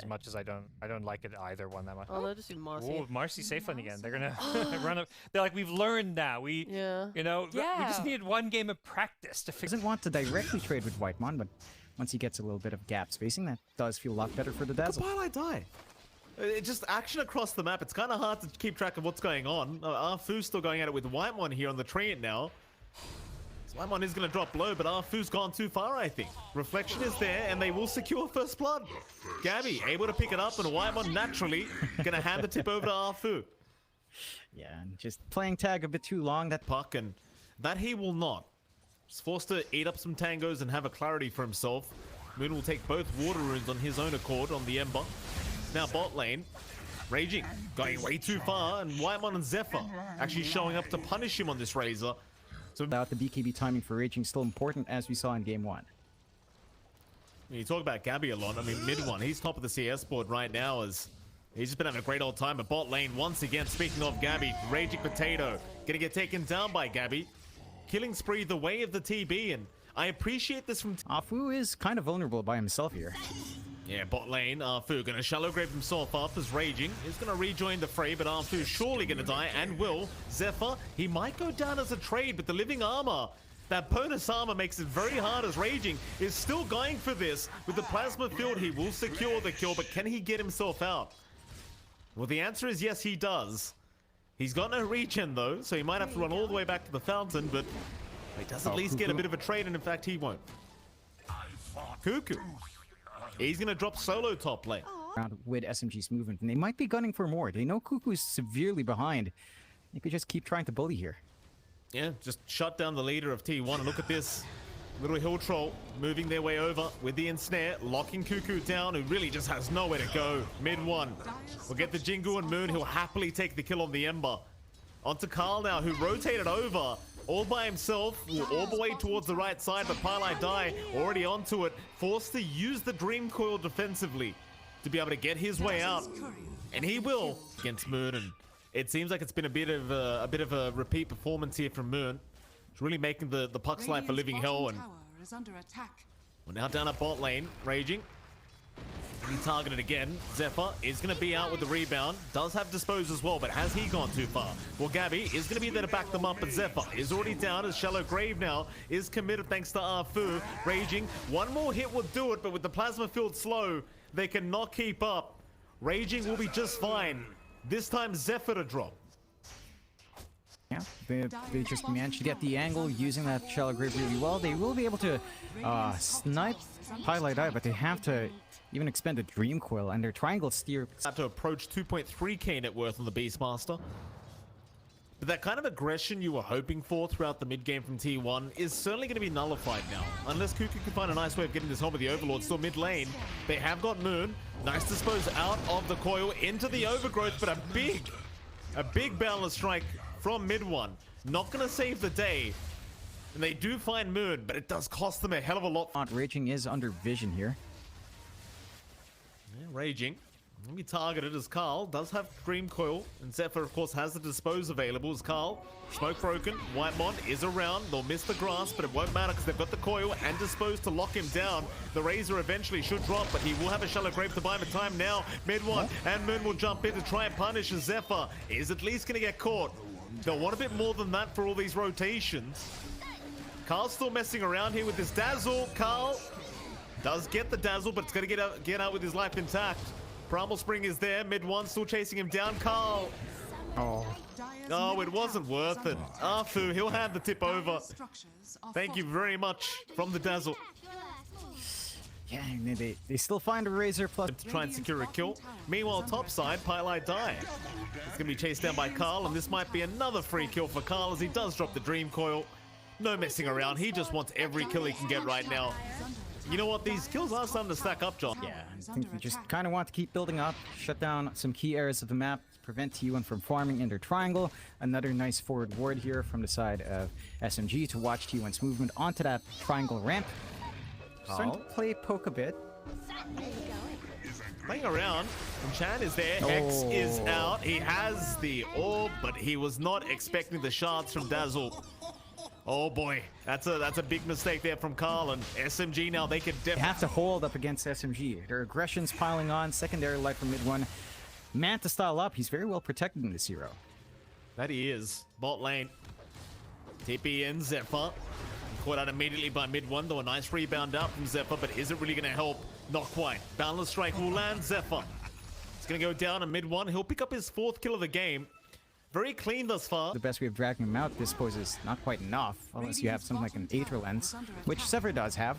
much as I don't like it either one that much. Oh, they'll just do Marcy. Oh, Marcy safe lane again. They're gonna run up. They're like, we've learned now. We, you know, we just needed one game of practice to figure. Doesn't want to directly trade with Whitemon, but once he gets a little bit of gap spacing, that does feel a lot better for the Dazzle. Why'll I die? It's just action across the map. It's kind of hard to keep track of what's going on. Arfu's still going at it with Whitemon here on the Treant now. So Whitemon is going to drop low, but Arfu's gone too far, I think. Reflection is there, and they will secure first blood. Gabby able to pick it up, and Whitemon naturally going to hand the tip over to Arfu. Yeah, and just playing tag a bit too long. That puck, and that he will not. He's forced to eat up some tangos and have a clarity for himself. Moon will take both water runes on his own accord on the Ember. Now bot lane, Raging, going way too far, and Whitemon and Zephyr actually showing up to punish him on this Razor. So without the BKB timing for Raging still important, as we saw in game 1. You talk about Gabby a lot. I mean, mid one, he's top of the CS board right now as he's just been having a great old time at bot lane. Once again, speaking of Gabby, Raging Potato gonna get taken down by Gabby. Killing spree the way of the TB, and I appreciate this from Arfu is kind of vulnerable by himself here. Yeah, bot lane, Arfu gonna shallow grave himself up as Raging is gonna rejoin the fray, but Arfu surely gonna die and will. Zephyr, he might go down as a trade, but the living armor, that bonus armor makes it very hard as Raging is still going for this. With the plasma field, he will secure the kill, but can he get himself out? Well, the answer is yes, he does. He's got no regen though, so he might have to run all the way back to the fountain, but he does at least get a bit of a trade, and in fact, he won't. Cuckoo. He's going to drop solo top lane. With SMG's movement, and they might be gunning for more. They know Cuckoo's severely behind. They could just keep trying to bully here. Yeah, just shut down the leader of T1, and look at this. Little hill troll moving their way over with the ensnare, locking Cuckoo down, who really just has nowhere to go. Mid one. We'll get the Jingu and Moon, who'll happily take the kill on the Ember. Onto Carl now, who rotated over all by himself, all the way towards the right side, but BEYONDTHESUMMIT already onto it, forced to use the Dream Coil defensively to be able to get his way out, and he will against Moon. And it seems like it's been a bit of a repeat performance here from Moon. It's really making the puck's life a living hell, and we're now down at bot lane, Raging. He targeted again. Zephyr is going to be out with the rebound. Does have dispose as well, but has he gone too far? Well, Gabby is going to be there to back them up, but Zephyr is already down as Shallow Grave now is committed thanks to Arfu. Raging, one more hit will do it, but with the plasma field slow, they cannot keep up. Raging will be just fine. This time Zephyr to drop. Yeah, they just managed to get the angle using that Shallow Grave really well. They will be able to snipe Highlight Eye, but they have to even expend a Dream Coil, and their triangle steer have to approach 2.3k net worth on the Beastmaster. But that kind of aggression you were hoping for throughout the mid game from T1 is certainly going to be nullified now. Unless Cuckoo can find a nice way of getting this home with the Overlord still mid lane. They have got Moon. Nice dispose out of the coil into the Overgrowth, but a big balance strike from mid one. Not going to save the day. And they do find Moon, but it does cost them a hell of a lot. Raging is under vision here. Yeah, Raging. Let me target it as Carl does have Dream Coil, and Zephyr, of course, has the dispose available as Carl. Smoke broken. Whitemon is around. They'll miss the grass, but it won't matter because they've got the coil and dispose to lock him down. The Razor eventually should drop, but he will have a Shallow Grave to buy him time now. Mid one, and Moon will jump in to try and punish, and Zephyr is at least going to get caught. They'll want a bit more than that for all these rotations. Carl's still messing around here with this Dazzle. Carl does get the Dazzle, but it's going to get out with his life intact. Primal Spring is there. Mid one still chasing him down. Carl. Oh, it wasn't worth it. Arfu, he'll hand the tip over. Thank you very much from the Dazzle. Yeah, they still find a Razor plus to try and secure a kill. Meanwhile, topside, BEYONDTHESUMMIT. It's going to be chased down by Carl, and this might be another free kill for Carl as he does drop the Dream Coil. No messing around. He just wants every kill he can get right now. You know what? These kills are starting to stack up, John. Yeah, I think we just kind of want to keep building up, shut down some key areas of the map, prevent T1 from farming in their triangle. Another nice forward ward here from the side of SMG to watch T1's movement onto that triangle ramp. Starting to play poke a bit. Playing around, and Chan is there. X is out. He has the orb, but he was not expecting the shards from Dazzle. Oh boy, that's a big mistake there from Carl, and SMG now, they can They definitely have to hold up against SMG. Their aggression's piling on. Secondary life from mid one. Manta style up. He's very well protected in this hero. That he is. Bot lane. TP in, Zephyr. Caught out immediately by mid one, though a nice rebound out from Zephyr, but is it really going to help? Not quite. Boundless Strike will land Zephyr. It's going to go down in mid one. He'll pick up his 4th kill of the game. Very clean thus far. The best way of dragging him out, this pose is not quite enough, unless you have something like an Aether Lens, which Zephyr does have.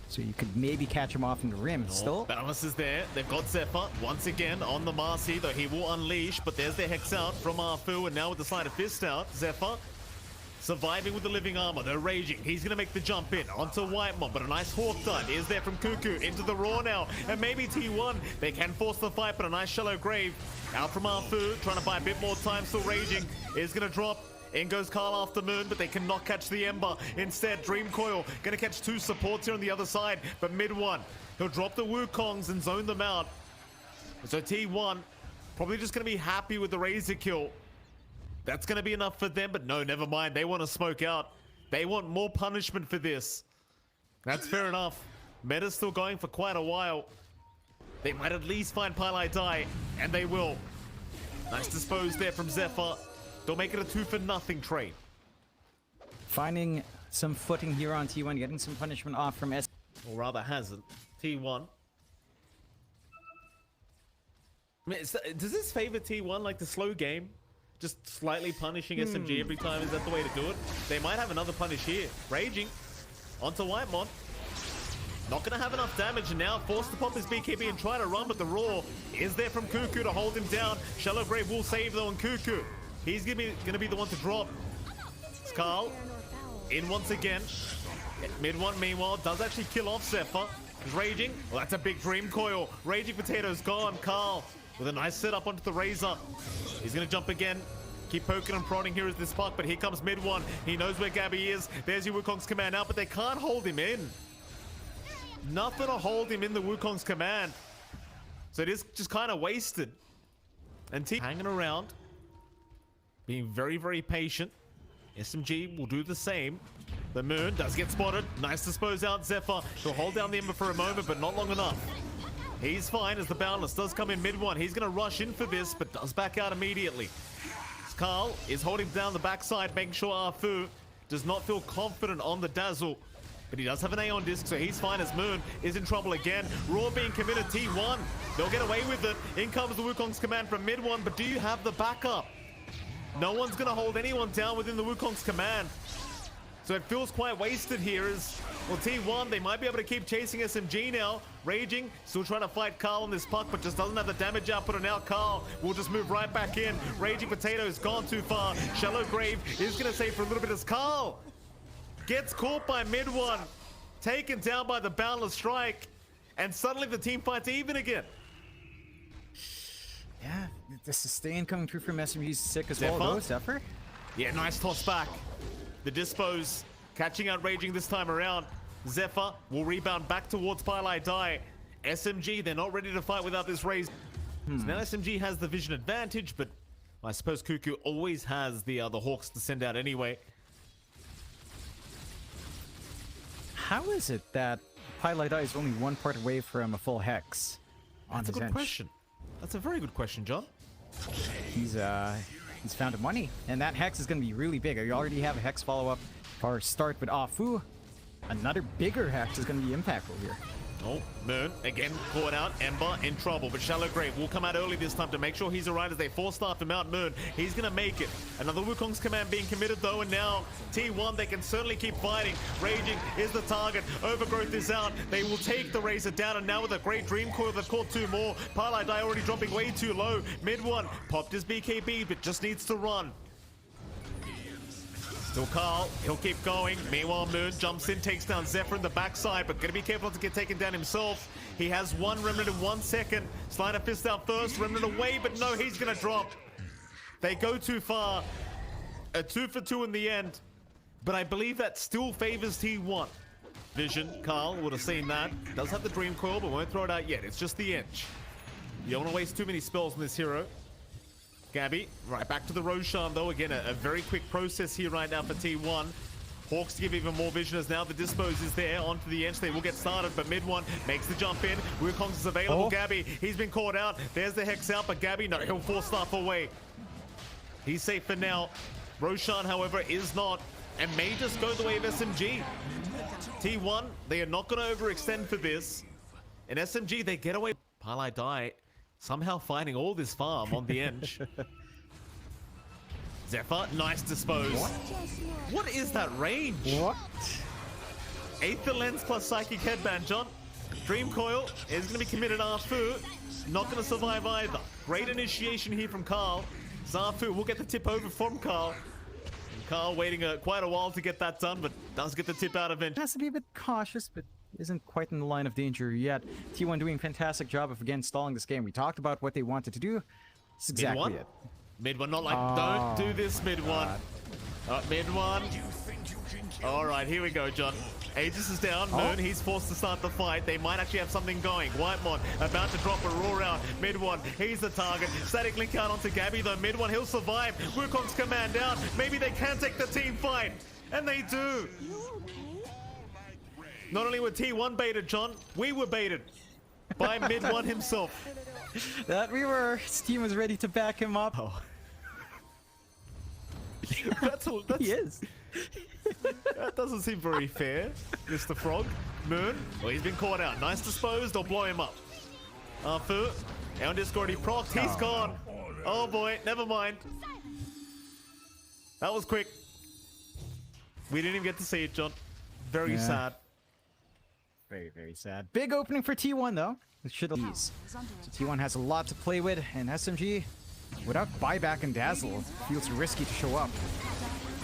So you could maybe catch him off in the rim. Still, Balance is there. They've got Zephyr once again on the Marcy, though he will unleash, but there's their Hex out from Arfu, and now with the Sleight of Fist out, Zephyr surviving with the living armor. They're raging. He's going to make the jump in onto Whitemon, but a nice Hawk dive is there from Cuckoo into the Raw now, and maybe T1. They can force the fight, but a nice shallow grave out from Arfu, trying to buy a bit more time, still raging. Is going to drop. In goes Carl after Moon, but they cannot catch the Ember. Instead, Dream Coil going to catch 2 supports here on the other side, but mid one, he'll drop the Wukongs and zone them out. So T1 probably just going to be happy with the Razor kill. That's going to be enough for them, but no, never mind. They want to smoke out. They want more punishment for this. That's fair enough. Meta's still going for quite a while. They might at least find Pylai Die, and they will. Nice dispose there from Zephyr. They'll make it a 2-for-0 trade. finding some footing here on T1, getting some punishment off from S. Or rather hasn't. T1. I mean, does this favor T1 like the slow game? Just slightly punishing SMG every time? Is that the way to do it? They might have another punish here. Raging onto Whitemon. Not going to have enough damage, and now forced to pop his BKB and try to run, but the Roar is there from Cuckoo to hold him down. Shallow Grave will save though on Cuckoo. He's going to be the one to drop. Skarl in once again. Mid one, meanwhile, does actually kill off Zephyr. Raging. Well, that's a big Dream Coil. Raging Potato's gone. Carl with a nice setup onto the Razor. He's going to jump again. Keep poking and prodding here as this puck, but here comes mid one. He knows where Gabby is. There's your Wukong's command out, but they can't hold him in. Nothing to hold him in the Wukong's command. So it is just kind of wasted. And T hanging around, being very, very patient. SMG will do the same. The Moon does get spotted. Nice dispose out Zephyr. He'll hold down the Ember for a moment, but not long enough. He's fine as the Boundless does come in mid one. He's going to rush in for this, but does back out immediately. Carl is holding down the backside, making sure Arfu does not feel confident on the Dazzle. But he does have an Aeon Disc, so he's fine as Moon is in trouble again. Raw being committed, T1. They'll get away with it. In comes the Wukong's command from mid one, but do you have the backup? No one's going to hold anyone down within the Wukong's command. So it feels quite wasted here as, well, T1, they might be able to keep chasing SMG now. Raging, still trying to fight Carl on this puck, but just doesn't have the damage output, and now Carl will just move right back in. Raging Potato's gone too far. Shallow Grave is going to save for a little bit as Carl gets caught by mid one, taken down by the Boundless Strike, and suddenly the team fight's even again. Yeah, the sustain coming through from SMG's sick as well, though. Zephyr? Yeah, nice toss back. The dispose catching out Raging this time around. Zephyr will rebound back towards Pylai Die. SMG, they're not ready to fight without this raise. So now SMG has the vision advantage, but I suppose Cuckoo always has the Hawks to send out anyway. How is it that Pylai Die is only one part away from a full Hex on That's a his good bench? question. That's a very good question, John. He's found a money, and that Hex is going to be really big. You already have a Hex follow-up for start with Afu. Another bigger Hex is going to be impactful here. Oh, Moon again caught out. Ember in trouble, but Shallow Grave will come out early this time to make sure he's alright as they force-staff him out. Moon, he's going to make it. Another Wukong's command being committed though, and now T1, they can certainly keep fighting. Raging is the target. Overgrowth is out. They will take the Razor down, and now with a great Dream Coil, they've caught two more. Pylai Die already dropping way too low. Mid one, popped his BKB, but just needs to run. Still Carl, he'll keep going. Meanwhile, Moon jumps in, takes down Zephyr in the backside, but gonna be careful not to get taken down himself. He has one Remnant in 1 second. Sleight of Fist out first, Remnant away, but no, he's gonna drop. They go too far. A 2 for 2 in the end, but I believe that still favors T1. Vision, Carl would have seen that. Does have the Dream Coil, but won't throw it out yet. It's just the inch. You don't want to waste too many spells on this hero. Gabby, right back to the Roshan though. Again, a very quick process here right now for T1. Hawks to give even more vision as now the dispose is there. Onto the edge, they will get started, but mid one makes the jump in. Wukong's is available. Oh. Gabby, he's been caught out. There's the Hex out, but Gabby, no, he'll force stuff away. He's safe for now. Roshan, however, is not, and may just go the way of SMG. T1, they are not going to overextend for this. In SMG, they get away. BEYONDTHESUMMIT somehow finding all this farm on the edge. Zephyr, nice dispose. What is that range? What? Aether Lens plus Psychic Headband, John. Dream Coil is going to be committed Arfu. Not going to survive either. Great initiation here from Carl. Zafu will get the tip over from Carl. And Carl waiting quite a while to get that done, but does get the tip out eventually. Has to be a bit cautious, but isn't quite in the line of danger yet. T1 doing a fantastic job of, again, stalling this game. We talked about what they wanted to do. It's exactly it. Mid one, not like, don't do this, mid one. Mid one. All right, here we go, John. Aegis is down. Moon, he's forced to start the fight. They might actually have something going. Whitemon about to drop a roar out. Mid one, he's the target. Static link out onto Gabby, though. Mid one, he'll survive. Wukong's command out. Maybe they can take the team fight. And they do. Not only were T1 baited, John, we were baited by mid one himself. That we were. His team was ready to back him up. Oh. that's He is. That doesn't seem very fair, Mr. Frog. Moon, well, he's been caught out. Nice disposed, or blow him up. Arfu, Eldisk already procced. He's gone. Oh boy, never mind. That was quick. We didn't even get to see it, John. Very sad. Very, very sad. Big opening for T1, though. It should ease. So T1 has a lot to play with, and SMG, without buyback and dazzle, feels risky to show up.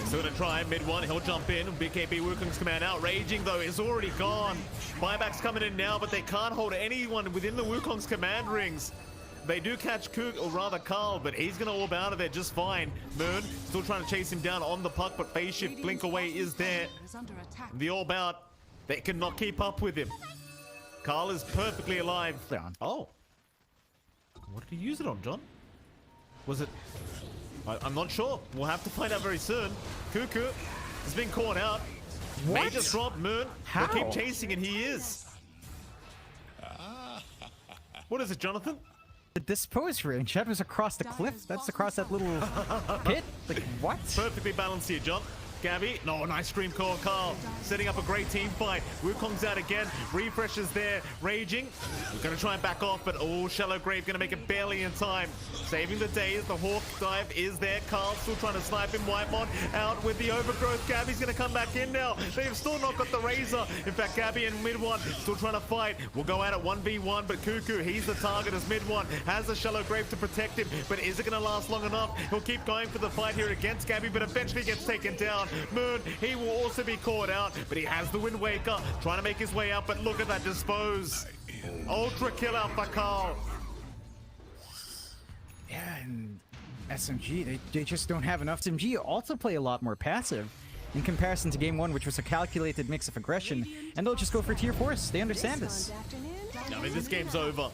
So gonna try mid one, he'll jump in. BKB Wukong's command out. Raging though is already gone. Buyback's coming in now, but they can't hold anyone within the Wukong's command rings. They do catch Kook, or rather Carl, but he's gonna orb out of there just fine. Moon still trying to chase him down on the puck, but phase shift blink away is there. The orb out, they cannot keep up with him. Carl is perfectly alive. Oh, what did he use it on, John? Was it? I'm not sure. We'll have to find out very soon. Cuckoo has been caught out. What? Major drop, Moon. How? They'll keep chasing, and he is. What is it, Jonathan? The dispose range, that was across the cliff. That's across that little pit. Like, what? Perfectly balanced here, John. Gabby, no, nice stream call, Carl. Setting up a great team fight. Wukong's out again. Refresh is there. Raging. We're going to try and back off, but oh, Shallow Grave going to make it barely in time. Saving the day as the Hawk dive is there. Carl still trying to snipe him. Whitemon out with the overgrowth. Gabby's going to come back in now. They've still not got the Razor. In fact, Gabby and mid one still trying to fight. We'll go out at 1v1, but Cuckoo, he's the target as mid one has the Shallow Grave to protect him, but is it going to last long enough? He'll keep going for the fight here against Gabby, but eventually gets taken down. Moon, he will also be caught out, but he has the Wind Waker, trying to make his way out, but look at that dispose. Ultra kill out for Carl. Yeah, and SMG, they just don't have enough. SMG also play a lot more passive in comparison to game one, which was a calculated mix of aggression, and they'll just go for tier 4s. They understand this. I mean, this game's over.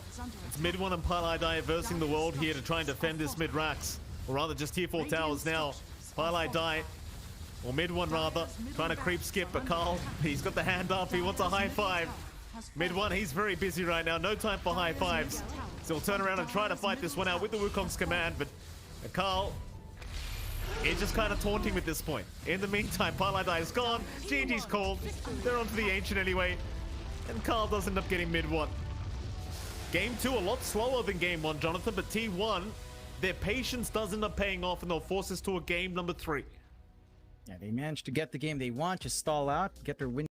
It's mid one and BEYONDTHESUMMIT versing the world here to try and defend this mid racks, or rather just tier 4 towers now. BEYONDTHESUMMIT, or mid one rather, trying to creep skip, but Carl, he's got the hand up, he wants a high five. Mid one, he's very busy right now, no time for high fives. So he'll turn around and try to fight this one out with the Wukong's command, but Carl is just kind of taunting at this point. In the meantime, BEYONDTHESUMMIT is gone, GG's called, they're onto the Ancient anyway, and Carl does end up getting mid one. Game 2 a lot slower than game 1, Jonathan, but T1, their patience does end up paying off, and they'll force us to a game number 3. Yeah, they managed to get the game they want, just stall out, get their win.